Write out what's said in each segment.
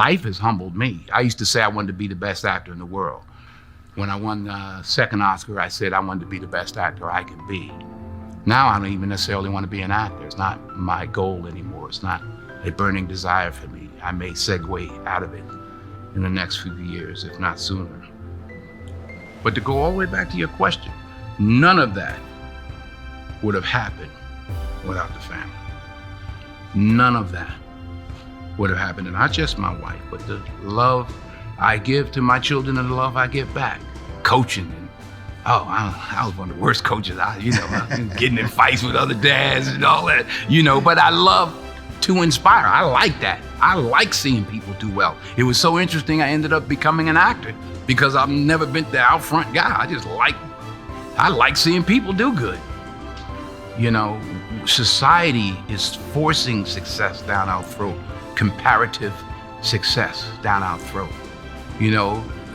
Life has humbled me. I used to say I wanted to be the best actor in the world. When I won the second Oscar, I said I wanted to be the best actor I could be. Now I don't even necessarily want to be an actor. It's not my goal anymore. It's not a burning desire for me. I may segue out of it in the next few years, if not sooner. But to go all the way back to your question, none of that would have happened without the family. None of that would have happened. And not just my wife, but the love I give to my children and the love I give back. Coaching. And, I was one of the worst coaches. Getting in fights with other dads and all that, but I love to inspire. I like that. I like seeing people do well. It was so interesting, I ended up becoming an actor because I've never been the out front guy. I like seeing people do good. Society is forcing success down our throat, comparative success down our throat.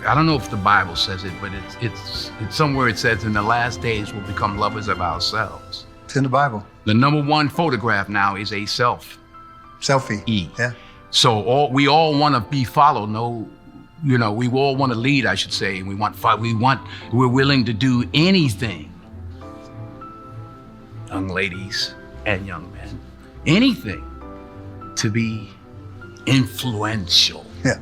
I don't know if the Bible says it, but it's somewhere it says in the last days we'll become lovers of ourselves. It's in the Bible. The number one photograph now is a selfie. Yeah. So we all want to be followed. We all want to lead, I should say. We're willing to do anything. Young ladies and young men, anything to be influential. Yeah.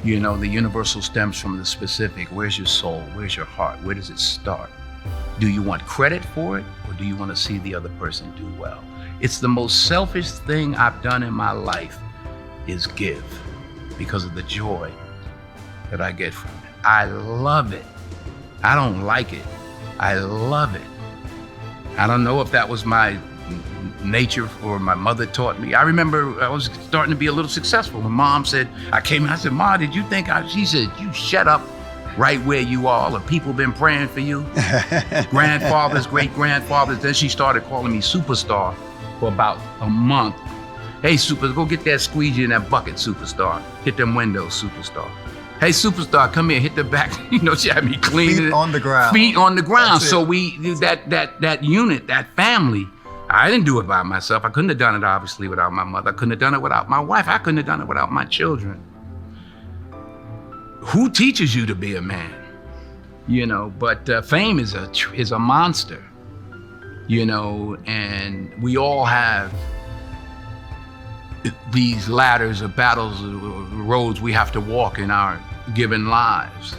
The universal stems from the specific. Where's your soul? Where's your heart? Where does it start? Do you want credit for it, or do you want to see the other person do well? It's the most selfish thing I've done in my life is give, because of the joy that I get from it. I love it. I don't like it. I love it. I don't know if that was my nature or my mother taught me. I remember I was starting to be a little successful. My mom said, I said, Ma, did you think she said, you shut up right where you are. The people been praying for you. Grandfathers, great-grandfathers. Then she started calling me superstar for about a month. Hey, super, go get that squeegee in that bucket, superstar. Hit them windows, superstar. Hey, superstar, come here, hit the back. She had me cleaning it. Feet on the ground. Feet on the ground. So we, that unit, that family, I didn't do it by myself. I couldn't have done it, obviously, without my mother. I couldn't have done it without my wife. I couldn't have done it without my children. Who teaches you to be a man? But fame is a monster, and we all have these ladders or battles or roads we have to walk in our given lives.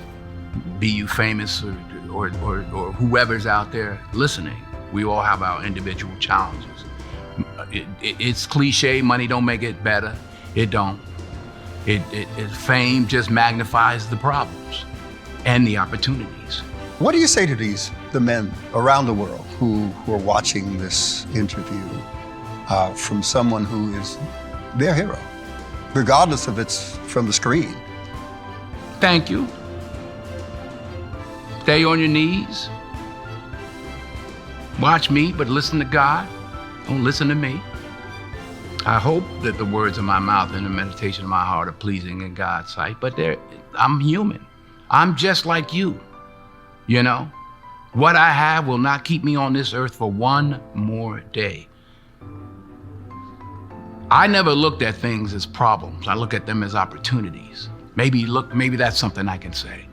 Be you famous or whoever's out there listening. We all have our individual challenges. It's cliche, money don't make it better. It don't. Fame just magnifies the problems and the opportunities. What do you say to the men around the world who are watching this interview from someone who is their hero, regardless of it's from the screen? Thank you. Stay on your knees. Watch me, but listen to God. Don't listen to me. I hope that the words of my mouth and the meditation of my heart are pleasing in God's sight, but I'm human. I'm just like you. What I have will not keep me on this earth for one more day. I never looked at things as problems. I look at them as opportunities. Maybe that's something I can say.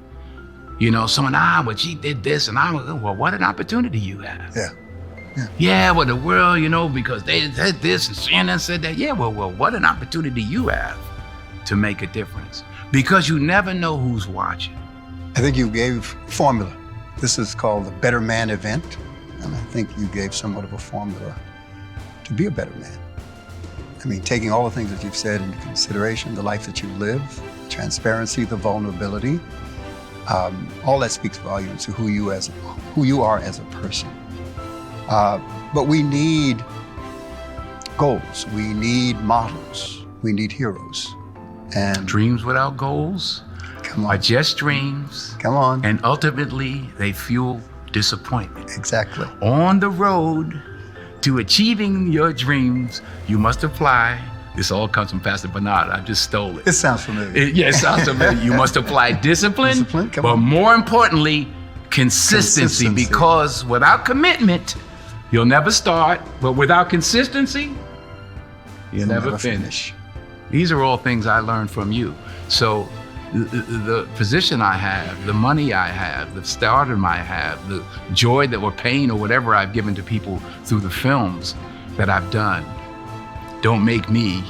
Someone, but she did this, and well, what an opportunity you have. Yeah, well, the world, because they said this and CNN said that. Yeah, well, what an opportunity you have to make a difference, because you never know who's watching. I think you gave formula. This is called the Better Man event, and I think you gave somewhat of a formula to be a better man. Taking all the things that you've said into consideration, the life that you live, transparency, the vulnerability, all that speaks volumes to who you are as a person. But we need goals. We need models. We need heroes. And dreams without goals are just dreams. Come on. And ultimately, they fuel disappointment. Exactly. On the road to achieving your dreams, you must apply. This all comes from Pastor Bernard. I just stole it. It sounds familiar. It sounds familiar. You must apply discipline, but more importantly, consistency. Because without commitment, you'll never start. But without consistency, you'll never finish. These are all things I learned from you. So the position I have, the money I have, the stardom I have, the joy that or pain or whatever I've given to people through the films that I've done don't make me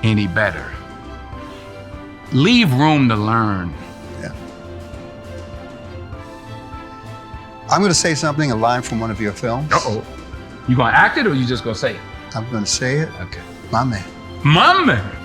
any better. Leave room to learn. Yeah. I'm going to say something, a line from one of your films. Uh-oh. You gonna act it or you just gonna say it? I'm going to say it. Okay. My man. My man.